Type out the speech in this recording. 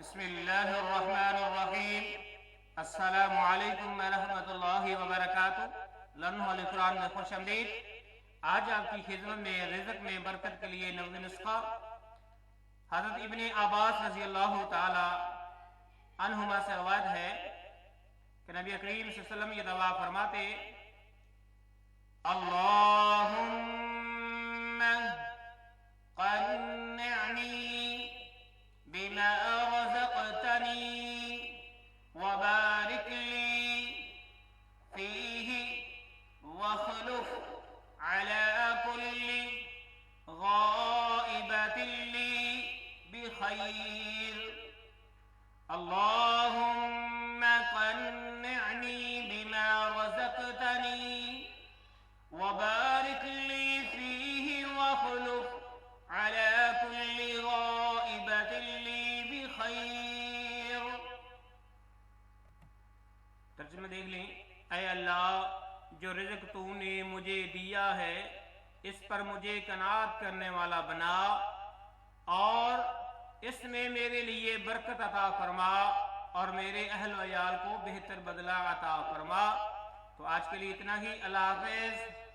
بسم اللہ الرحمن الرحیم۔ السلام علیکم ورحمۃ اللہ وبرکاتہ۔ لمحہ القرآن میں خوش آمدید۔ آج آپ کی خدمت میں رزق میں برکت کے لیے نویں نسخہ حضرت ابن عباس رضی اللہ تعالی عنہما سے روایت ہے کہ نبی کریم صلی اللہ علیہ وسلم یہ دعا فرماتے: اللہم قنعنی بما رزقتنی وبارک لی فیہ واخلف علی کل غائبۃ لی بخیر۔ اللہم قنعنی بما رزقتنی وبارک لی فیہ واخلف علی کل غائبۃ لی بخیر۔ ترجمہ دیکھ لیں۔ اے اللہ، جو رزق تو نے مجھے دیا ہے اس پر مجھے قناعت کرنے والا بنا اور اس میں میرے لیے برکت عطا فرما اور میرے اہل و عیال کو بہتر بدلہ عطا فرما۔ تو آج کے لیے اتنا ہی۔ اللہ حافظ۔